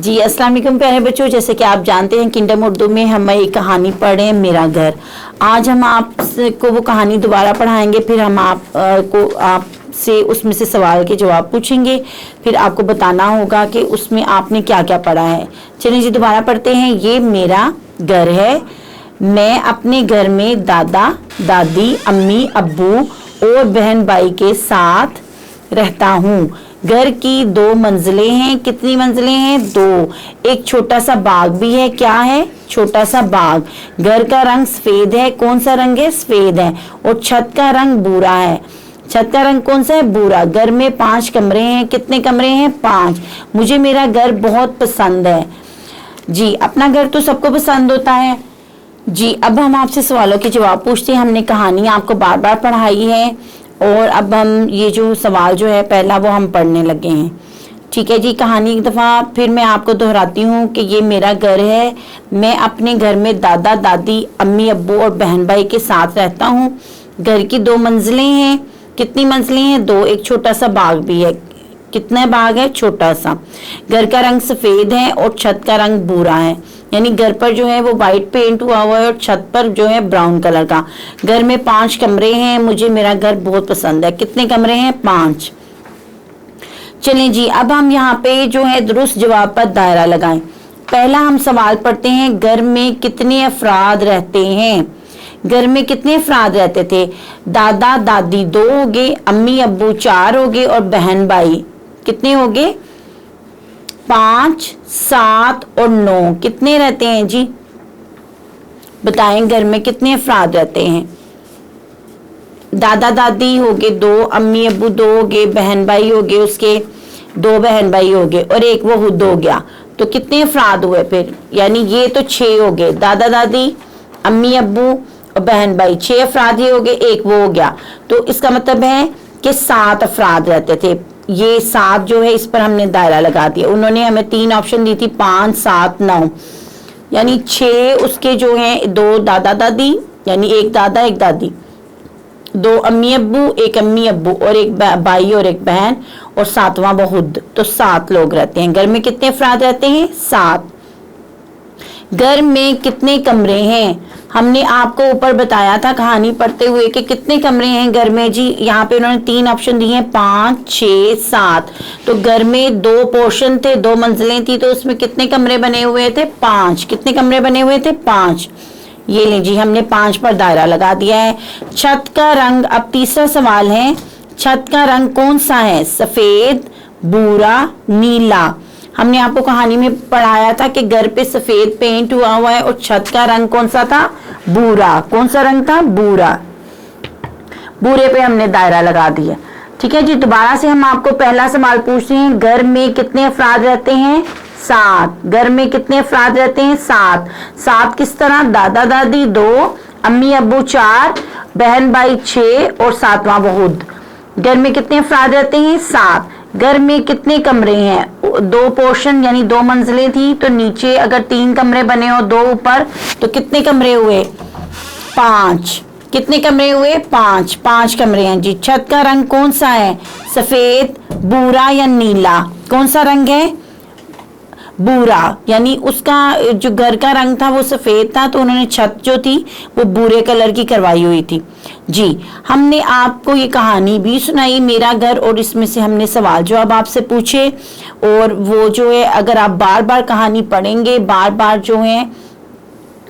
जी अस्सलाम वालेकुम प्यारे बच्चों, जैसे कि आप जानते हैं किंडम उर्दू में हम एक कहानी पढ़ रहे हैं मेरा घर। आज हम आपको वो कहानी दोबारा पढ़ाएंगे, फिर हम आपसे उसमें से सवाल के जवाब पूछेंगे, फिर आपको बताना होगा कि उसमें आपने क्या क्या पढ़ा है। चलिए जी दोबारा पढ़ते हैं। ये मेरा घर है, मैं अपने घर में दादा दादी अम्मी अब्बू और बहन भाई के साथ रहता हूँ। घर की 2 मंजिलें हैं। कितनी मंजिलें हैं? 2। एक छोटा सा बाग भी है। क्या है? छोटा सा बाग। घर का रंग सफेद है। कौन सा रंग है? सफेद है। और छत का रंग भूरा है। छत का रंग कौन सा है? भूरा। घर में 5 कमरे हैं। कितने कमरे हैं? 5। मुझे मेरा घर बहुत पसंद है। जी अपना घर तो सबको पसंद होता है। जी अब हम आपसे सवालों के जवाब पूछते हैं। हमने कहानी आपको बार बार पढ़ाई है और अब हम ये जो सवाल जो है पहला वो हम पढ़ने लगे हैं। ठीक है जी, कहानी एक दफ़ा फिर मैं आपको दोहराती हूँ कि ये मेरा घर है, मैं अपने घर में दादा दादी अम्मी अब्बू और बहन भाई के साथ रहता हूँ। घर की 2 मंजिलें हैं। कितनी मंजिलें हैं? 2। एक छोटा सा बाग भी है। कितना बाग है? छोटा सा। घर का रंग सफ़ेद है और छत का रंग भूरा है, यानी घर पर जो है वो वाइट पेंट हुआ है और छत पर जो है ब्राउन कलर का। घर में 5 कमरे हैं। मुझे मेरा घर बहुत पसंद है। कितने कमरे हैं? 5। चलिए जी अब हम यहाँ पे जो है दुरुस्त जवाब पर दायरा लगाएं। पहला हम सवाल पढ़ते हैं, घर में कितने अफराद रहते हैं? घर में कितने अफराद रहते थे? दादा दादी 2 हो गए, अम्मी अब्बू 4 हो गए और बहन भाई कितने हो गए? 5, 7 और 9। कितने रहते हैं जी? बताएं घर में कितने अफराद रहते हैं? दादा दादी हो गए 2, अम्मी अब्बू 2 हो गए, बहन भाई हो गए, उसके 2 बहन भाई हो गए और एक वो खुद हो गया। तो कितने अफराद हुए फिर? यानी ये तो 6 हो गए। दादा दादी अम्मी अब्बू और बहन भाई 6 अफराद ये हो गए, एक वो हो गया। तो इसका मतलब है कि 7 अफराद रहते थे। ये 7 जो है इस पर हमने दायरा लगा दिया। उन्होंने हमें 3 ऑप्शन दी थी, 5, 7, 9, यानी 6 उसके जो हैं 2 दादा दादी, यानी एक दादा एक दादी, 2 अम्मी अब्बू, एक अम्मी अब्बू और एक भाई और एक बहन और 7वां वो खुद। तो 7 लोग रहते हैं। घर में कितने अफराद रहते हैं? 7। घर में कितने कमरे हैं? हमने आपको ऊपर बताया था कहानी पढ़ते हुए कि कितने कमरे हैं घर में जी। यहाँ पे उन्होंने 3 ऑप्शन दिए हैं, 5, 6, 7। तो घर में 2 पोर्शन थे, 2 मंजिलें थी, तो उसमें कितने कमरे बने हुए थे? 5। कितने कमरे बने हुए थे? 5। ये लीजिए हमने 5 पर दायरा लगा दिया है। छत का रंग, अब तीसरा सवाल है, छत का रंग कौन सा है? सफेद, भूरा, नीला। हमने आपको कहानी में पढ़ाया था कि घर पे सफेद पेंट हुआ हुआ है और छत का रंग कौन सा था? भूरा। कौन सा रंग था? भूरा। भूरे पे हमने दायरा लगा दिया। ठीक है जी, दोबारा से हम आपको पहला सवाल पूछते हैं, घर में कितने अफराद रहते हैं? 7। घर में कितने अफराद रहते हैं? 7। 7 किस तरह? दादा दादी 2, अम्मी अब्बू 4, बहन भाई 6 और 7वां वो खुद। घर में कितने अफराद रहते हैं? 7। घर में कितने कमरे हैं? 2 पोर्शन, यानी 2 मंजिलें थी, तो नीचे अगर 3 कमरे बने हो, 2 ऊपर, तो कितने कमरे हुए? 5। कितने कमरे हुए? 5। 5 कमरे हैं जी। छत का रंग कौन सा है? सफेद, भूरा या नीला? कौन सा रंग है? भूरा। यानी उसका जो घर का रंग था वो सफेद था, तो उन्होंने छत जो थी वो भूरे कलर की करवाई हुई थी। जी हमने आपको ये कहानी भी सुनाई मेरा घर, और इसमें से हमने सवाल जवाब आपसे पूछे। और वो जो है अगर आप बार बार कहानी पढ़ेंगे, बार बार जो है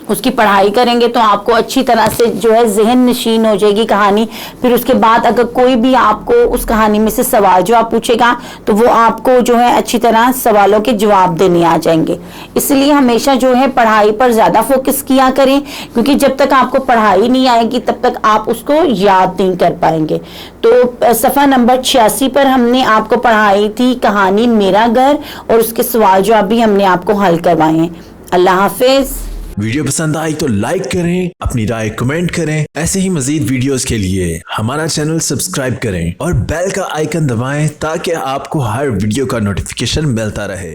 उसकी पढ़ाई करेंगे, तो आपको अच्छी तरह से जो है जहन नशीन हो जाएगी कहानी। फिर उसके बाद अगर कोई भी आपको उस कहानी में से सवाल जवाब पूछेगा तो वो आपको जो है अच्छी तरह सवालों के जवाब देने आ जाएंगे। इसलिए हमेशा जो है पढ़ाई पर ज़्यादा फोकस किया करें, क्योंकि जब तक आपको पढ़ाई नहीं आएगी तब तक आप उसको याद नहीं कर पाएंगे। तो सफ़ा नंबर 86 पर हमने आपको पढ़ाई थी कहानी मेरा घर, और उसके सवाल जवाब भी हमने आपको हल करवाए हैं। अल्लाह हाफिज। वीडियो पसंद आई तो लाइक करें, अपनी राय कमेंट करें। ऐसे ही मजीद वीडियोस के लिए हमारा चैनल सब्सक्राइब करें और बेल का आइकन दबाएं ताकि आपको हर वीडियो का नोटिफिकेशन मिलता रहे।